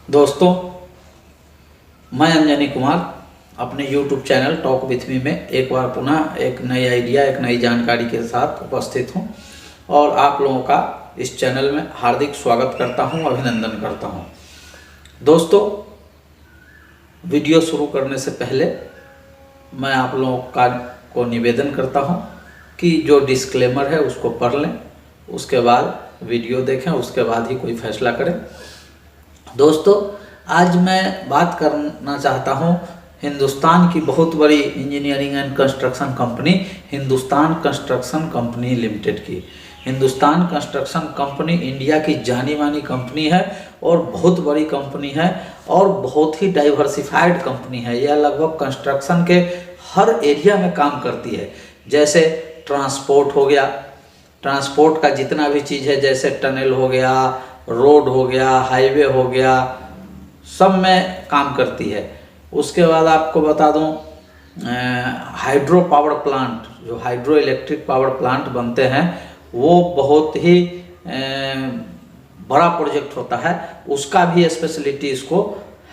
दोस्तों, मैं अंजनी कुमार अपने YouTube channel talk with me में एक बार पुनः एक नई आइडिया, एक नई जानकारी के साथ उपस्थित हूं और आप लोगों का इस चैनल में हार्दिक स्वागत करता हूं, अभिनंदन करता हूं। दोस्तों, वीडियो शुरू करने से पहले मैं आप लोगों को निवेदन करता हूं कि जो डिस्क्लेमर है उसको पढ़ लें, उसके बाद वीडियो देखें, उसके बाद ही कोई फैसला करें। दोस्तों, आज मैं बात करना चाहता हूं हिंदुस्तान की बहुत बड़ी engineering and construction company Hindustan construction company limited की। हिंदुस्तान कंस्ट्रक्शन कंपनी इंडिया की जानी मानी कंपनी है और बहुत बड़ी कंपनी है और बहुत ही डाइवर्सिफाइड कंपनी है। यह लगभग कंस्ट्रक्शन के हर एरिया में काम करती है। जैसे ट्रांसपोर्ट हो गया, ट्रांसपोर्ट का जितना भी चीज़ है, जैसे टनल हो गया, रोड हो गया, हाईवे हो गया, सब में काम करती है। उसके बाद आपको बता दूं, हाइड्रो पावर प्लांट, जो हाइड्रो इलेक्ट्रिक पावर प्लांट बनते हैं वो बहुत ही बड़ा प्रोजेक्ट होता है, उसका भी स्पेशलिटी इसको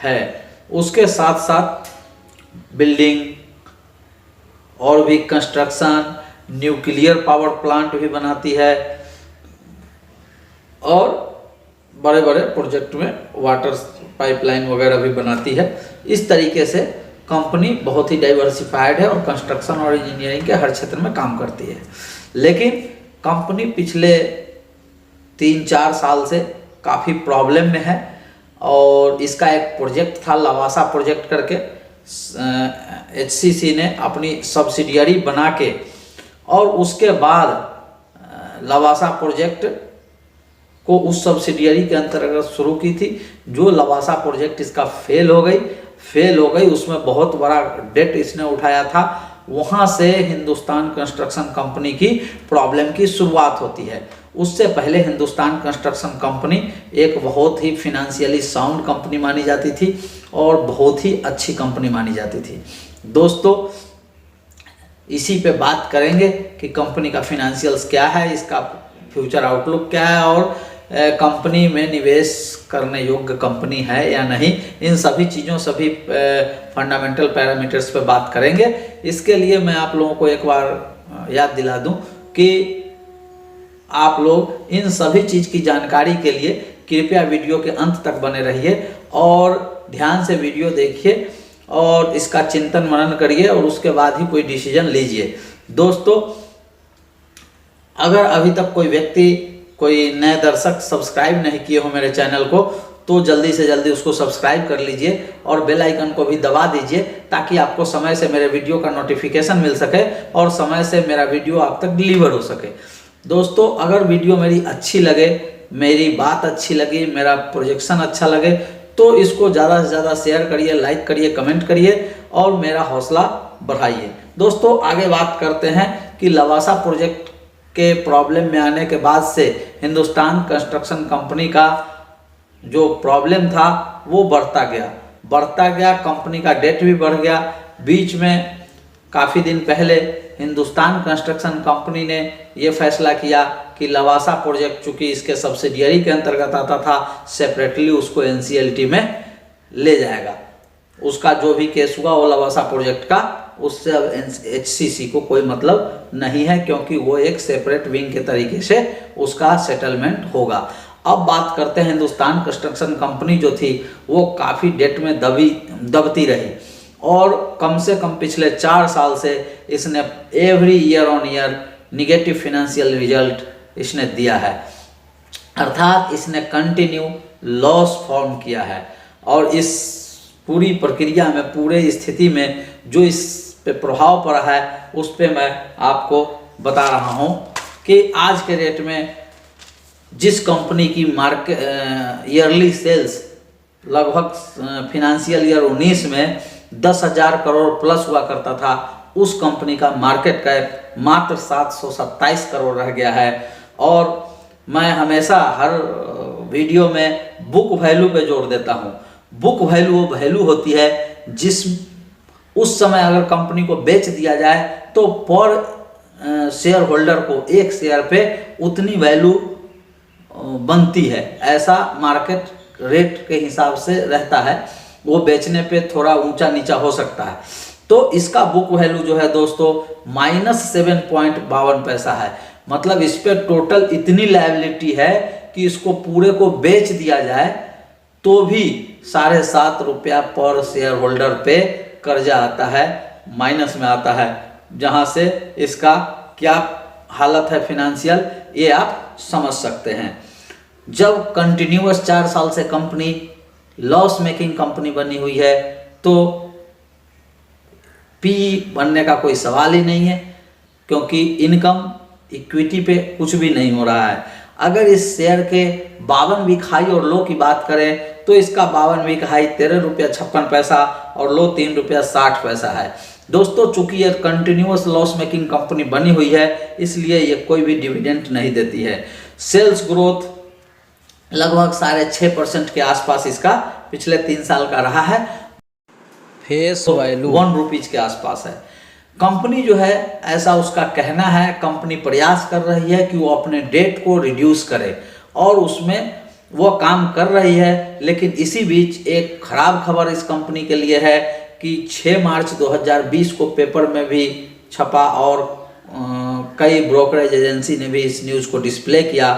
है। उसके साथ साथ बिल्डिंग और भी कंस्ट्रक्शन, न्यूक्लियर पावर प्लांट भी बनाती है और बड़े बड़े प्रोजेक्ट में वाटर पाइपलाइन वगैरह भी बनाती है। इस तरीके से कंपनी बहुत ही डाइवर्सिफाइड है और कंस्ट्रक्शन और इंजीनियरिंग के हर क्षेत्र में काम करती है। लेकिन कंपनी पिछले 3-4 साल से काफ़ी प्रॉब्लम में है और इसका एक प्रोजेक्ट था, लवासा प्रोजेक्ट करके HCC ने अपनी सब्सिडियरी बना के और उसके बाद लवासा प्रोजेक्ट को उस सब्सिडियरी के अंतर्गत शुरू की थी। जो लवासा प्रोजेक्ट इसका फेल हो गई, उसमें बहुत बड़ा डेट इसने उठाया था। वहाँ से हिंदुस्तान कंस्ट्रक्शन कंपनी की प्रॉब्लम की शुरुआत होती है। उससे पहले हिंदुस्तान कंस्ट्रक्शन कंपनी एक बहुत ही फिनेंशियली साउंड कंपनी मानी जाती थी और बहुत ही अच्छी कंपनी मानी जाती थी। दोस्तों, इसी पे बात करेंगे कि कंपनी का फिनेंशियल्स क्या है, इसका फ्यूचर आउटलुक क्या है और कंपनी में निवेश करने योग्य कंपनी है या नहीं। इन सभी चीज़ों, सभी फंडामेंटल पैरामीटर्स पे बात करेंगे। इसके लिए मैं आप लोगों को एक बार याद दिला दूं कि आप लोग इन सभी चीज़ की जानकारी के लिए कृपया वीडियो के अंत तक बने रहिए और ध्यान से वीडियो देखिए और इसका चिंतन मनन करिए और उसके बाद ही कोई डिसीजन लीजिए। दोस्तों, अगर अभी तक कोई व्यक्ति, कोई नए दर्शक सब्सक्राइब नहीं किए हो मेरे चैनल को, तो जल्दी से जल्दी उसको सब्सक्राइब कर लीजिए और बेल आइकन को भी दबा दीजिए ताकि आपको समय से मेरे वीडियो का नोटिफिकेशन मिल सके और समय से मेरा वीडियो आप तक डिलीवर हो सके। दोस्तों, अगर वीडियो मेरी अच्छी लगे, मेरी बात अच्छी लगी, मेरा प्रोजेक्शन अच्छा लगे तो इसको ज़्यादा से ज़्यादा शेयर करिए, लाइक करिए, कमेंट करिए और मेरा हौसला बढ़ाइए। दोस्तों, आगे बात करते हैं कि लवासा प्रोजेक्ट के प्रॉब्लम में आने के बाद से हिंदुस्तान कंस्ट्रक्शन कंपनी का जो प्रॉब्लम था वो बढ़ता गया, कंपनी का डेट भी बढ़ गया। बीच में काफ़ी दिन पहले हिंदुस्तान कंस्ट्रक्शन कंपनी ने ये फैसला किया कि लवासा प्रोजेक्ट, चूँकि इसके सब्सिडियरी के अंतर्गत आता था, सेपरेटली उसको NCLT में ले जाएगा। उसका जो भी केस हुआ वो लवासा प्रोजेक्ट का, उससे अब HCC को कोई मतलब नहीं है क्योंकि वो एक सेपरेट विंग के तरीके से उसका सेटलमेंट होगा। अब बात करते हैं, हिंदुस्तान कंस्ट्रक्शन कंपनी जो थी वो काफ़ी डेट में दबती रही और कम से कम पिछले 4 साल से इसने every year on year negative financial result इसने दिया है, अर्थात इसने कंटिन्यू लॉस फॉर्म किया है। और इस पूरी प्रक्रिया में, पूरे स्थिति में जो इस पे प्रभाव पड़ा है उस पे मैं आपको बता रहा हूँ कि आज के रेट में जिस कंपनी की ईयरली सेल्स लगभग फिनेंशियल ईयर 19 में 10,000 करोड़ प्लस हुआ करता था, उस कंपनी का मार्केट कैप मात्र 727 करोड़ रह गया है। और मैं हमेशा हर वीडियो में बुक वैल्यू पे जोर देता हूँ। बुक वैल्यू वो वैल्यू होती है जिस उस समय अगर कंपनी को बेच दिया जाए तो पर शेयर होल्डर को एक शेयर पे उतनी वैल्यू बनती है, ऐसा मार्केट रेट के हिसाब से रहता है, वो बेचने पे थोड़ा ऊंचा नीचा हो सकता है। तो इसका बुक वैल्यू जो है दोस्तों -7.52 पैसा है। मतलब इस पे टोटल इतनी लायबिलिटी है कि इसको पूरे को बेच दिया जाए तो भी 7.5 रुपया पर शेयर होल्डर पे कर्जा आता है, माइनस में आता है, जहां से इसका क्या हालत है फिनेंशियल ये आप समझ सकते हैं। जब कंटिन्यूअस 4 साल से कंपनी लॉस मेकिंग कंपनी बनी हुई है तो पी बनने का कोई सवाल ही नहीं है, क्योंकि इनकम इक्विटी पे कुछ भी नहीं हो रहा है। अगर इस शेयर के 52 वीक हाई और लो की बात करें तो इसका 52 वीक हाई 13.56 और लो 3.60 है। दोस्तों चूंकि ये कंटिन्यूअस लॉस मेकिंग कंपनी बनी हुई है इसलिए ये कोई भी डिविडेंड नहीं देती है। सेल्स ग्रोथ लगभग 6.5% के आसपास इसका पिछले 3 साल का रहा है। फेस वैल्यू 1 रुपीज के आसपास है। कंपनी जो है ऐसा उसका कहना है, कंपनी प्रयास कर रही है कि वो अपने डेट को रिड्यूस करे और उसमें वो काम कर रही है। लेकिन इसी बीच एक खराब खबर इस कंपनी के लिए है कि 6 मार्च 2020 को पेपर में भी छपा और कई ब्रोकरेज एजेंसी ने भी इस न्यूज़ को डिस्प्ले किया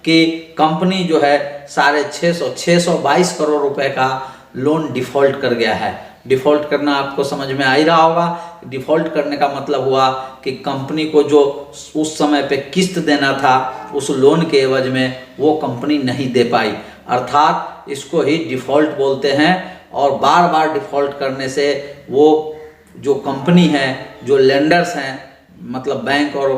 कि कंपनी जो है 622 करोड़ रुपए का लोन डिफ़ॉल्ट कर गया है। डिफ़ॉल्ट करना आपको समझ में आ ही रहा होगा। डिफ़ॉल्ट करने का मतलब हुआ कि कंपनी को जो उस समय पे किस्त देना था उस लोन के एवज में वो कंपनी नहीं दे पाई, अर्थात इसको ही डिफ़ॉल्ट बोलते हैं। और बार बार डिफ़ॉल्ट करने से वो जो कंपनी है, जो लेंडर्स हैं, मतलब बैंक और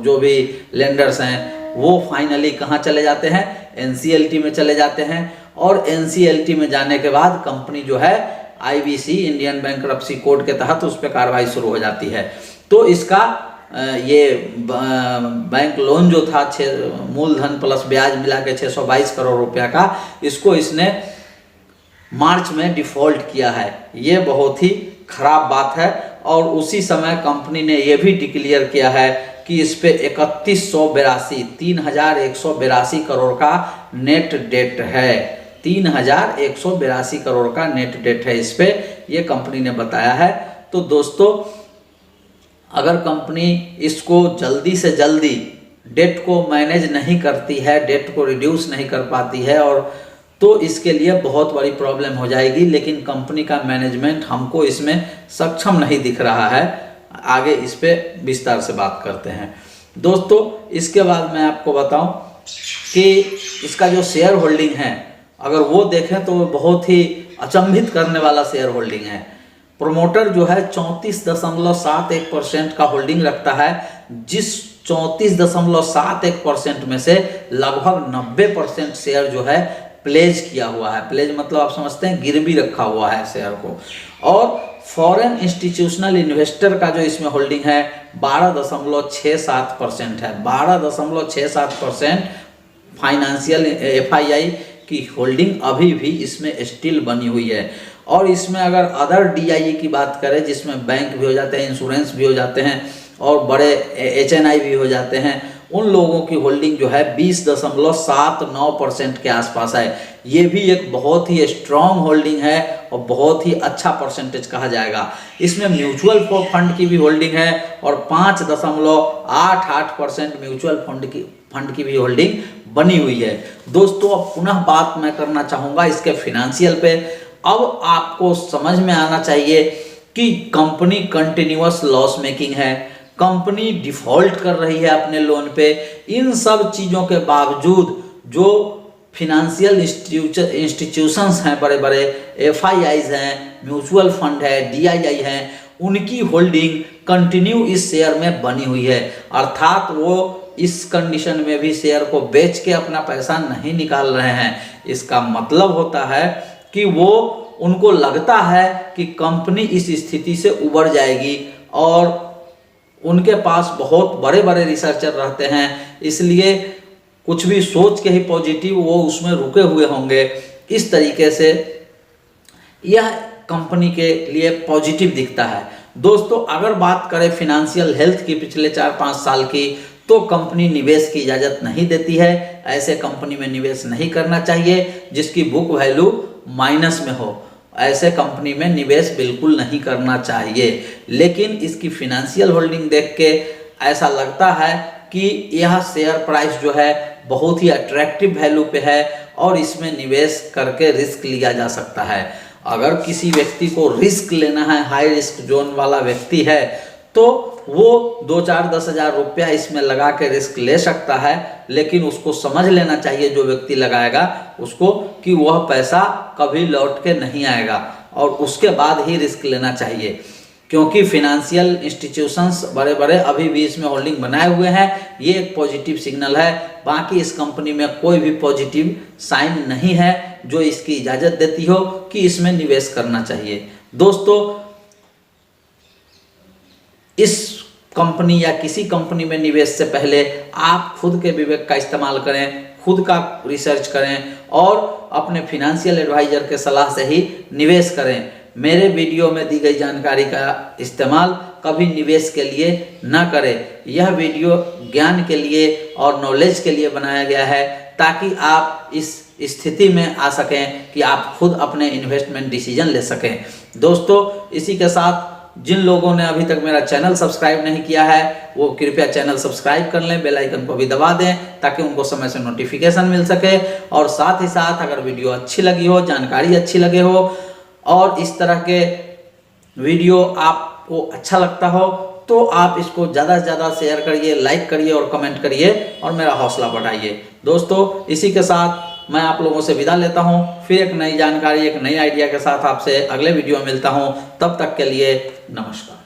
जो भी लेंडर्स हैं, वो फाइनली कहाँ चले जाते हैं, एनसीएलटी में चले जाते हैं। और एनसीएलटी में जाने के बाद कंपनी जो है आईबीसी इंडियन बैंक्रप्सी कोड के तहत उस पर कार्रवाई शुरू हो जाती है। तो इसका ये बैंक लोन जो था मूलधन प्लस ब्याज मिला के 622 करोड़ रुपया का, इसको इसने मार्च में डिफ़ॉल्ट किया है। ये बहुत ही खराब बात है। और उसी समय कंपनी ने यह भी डिक्लेयर किया है कि इस पे 3182 करोड़ का नेट डेट है। 3182 करोड़ का नेट डेट है इस पे, ये कंपनी ने बताया है। तो दोस्तों अगर कंपनी इसको जल्दी से जल्दी डेट को मैनेज नहीं करती है, डेट को रिड्यूस नहीं कर पाती है, और तो इसके लिए बहुत बड़ी प्रॉब्लम हो जाएगी। लेकिन कंपनी का मैनेजमेंट हमको इसमें सक्षम नहीं दिख रहा है। आगे इस पे विस्तार से बात करते हैं। दोस्तों इसके बाद मैं आपको बताऊं कि इसका जो शेयर होल्डिंग है, अगर वो देखें तो बहुत ही अचंभित करने वाला शेयर होल्डिंग है। प्रोमोटर जो है 34.71% का होल्डिंग रखता है, जिस 34.71% में से लगभग 90% शेयर जो है प्लेज किया हुआ है। प्लेज मतलब आप समझते हैं गिरवी रखा हुआ है शेयर को। और फॉरेन इंस्टीट्यूशनल इन्वेस्टर का जो इसमें होल्डिंग है 12.67% है। 12.67% फाइनेंशियल एफआईआई की होल्डिंग अभी भी इसमें स्टिल बनी हुई है। और इसमें अगर अदर डीआईई की बात करें, जिसमें बैंक भी हो जाते हैं, इंश्योरेंस भी हो जाते हैं और बड़े एचएनआई भी हो जाते हैं, उन लोगों की होल्डिंग जो है 20.79% के आसपास है। ये भी एक बहुत ही स्ट्रॉन्ग होल्डिंग है और बहुत ही अच्छा परसेंटेज कहा जाएगा। इसमें म्यूचुअल फंड की भी होल्डिंग है और 5.88% म्यूचुअल फंड की भी होल्डिंग बनी हुई है। दोस्तों अब पुनः बात मैं करना चाहूँगा इसके फिनेंशियल पे। अब आपको समझ में आना चाहिए कि कंपनी कंटिन्यूअस लॉस मेकिंग है, कंपनी डिफ़ॉल्ट कर रही है अपने लोन पे। इन सब चीज़ों के बावजूद जो फिनेंशियल इंस्टीट्यूशंस हैं, बड़े बड़े एफआईआईज हैं, म्यूचुअल फंड है, डीआईआई हैं, उनकी होल्डिंग कंटिन्यू इस शेयर में बनी हुई है। अर्थात वो इस कंडीशन में भी शेयर को बेच के अपना पैसा नहीं निकाल रहे हैं। इसका मतलब होता है कि वो उनको लगता है कि कंपनी इस स्थिति से उबर जाएगी, और उनके पास बहुत बड़े बड़े रिसर्चर रहते हैं, इसलिए कुछ भी सोच के ही पॉजिटिव वो उसमें रुके हुए होंगे। इस तरीके से यह कंपनी के लिए पॉजिटिव दिखता है। दोस्तों अगर बात करें फिनेंशियल हेल्थ की पिछले 4-5 साल की, तो कंपनी निवेश की इजाज़त नहीं देती है। ऐसे कंपनी में निवेश नहीं करना चाहिए जिसकी बुक वैल्यू माइनस में हो। ऐसे कंपनी में निवेश बिल्कुल नहीं करना चाहिए। लेकिन इसकी फिनेंशियल होल्डिंग देख के ऐसा लगता है कि यह शेयर प्राइस जो है बहुत ही अट्रैक्टिव वैल्यू पे है और इसमें निवेश करके रिस्क लिया जा सकता है। अगर किसी व्यक्ति को रिस्क लेना है, हाई रिस्क जोन वाला व्यक्ति है, तो वो 2-4-10 हज़ार रुपया इसमें लगा के रिस्क ले सकता है। लेकिन उसको समझ लेना चाहिए जो व्यक्ति लगाएगा उसको कि वह पैसा कभी लौट के नहीं आएगा और उसके बाद ही रिस्क लेना चाहिए। क्योंकि फिनेंशियल इंस्टीट्यूशंस बड़े बड़े अभी भी इसमें होल्डिंग बनाए हुए हैं, ये एक पॉजिटिव सिग्नल है। बाकी इस कंपनी में कोई भी पॉजिटिव साइन नहीं है जो इसकी इजाज़त देती हो कि इसमें निवेश करना चाहिए। दोस्तों, इस कंपनी या किसी कंपनी में निवेश से पहले आप खुद के विवेक का इस्तेमाल करें, खुद का रिसर्च करें और अपने फिनेंशियल एडवाइजर के सलाह से ही निवेश करें। मेरे वीडियो में दी गई जानकारी का इस्तेमाल कभी निवेश के लिए ना करें। यह वीडियो ज्ञान के लिए और नॉलेज के लिए बनाया गया है ताकि आप इस स्थिति में आ सकें कि आप खुद अपने इन्वेस्टमेंट डिसीजन ले सकें। दोस्तों, इसी के साथ जिन लोगों ने अभी तक मेरा चैनल सब्सक्राइब नहीं किया है वो कृपया चैनल सब्सक्राइब कर लें, बेल आइकन को भी दबा दें ताकि उनको समय से नोटिफिकेशन मिल सके। और साथ ही साथ अगर वीडियो अच्छी लगी हो, जानकारी अच्छी लगे हो और इस तरह के वीडियो आपको अच्छा लगता हो तो आप इसको ज़्यादा से ज़्यादा शेयर करिए, लाइक करिए और कमेंट करिए और मेरा हौसला बढ़ाइए। दोस्तों, इसी के साथ मैं आप लोगों से विदा लेता हूं। फिर एक नई जानकारी, एक नई आइडिया के साथ आपसे अगले वीडियो में मिलता हूं। तब तक के लिए नमस्कार।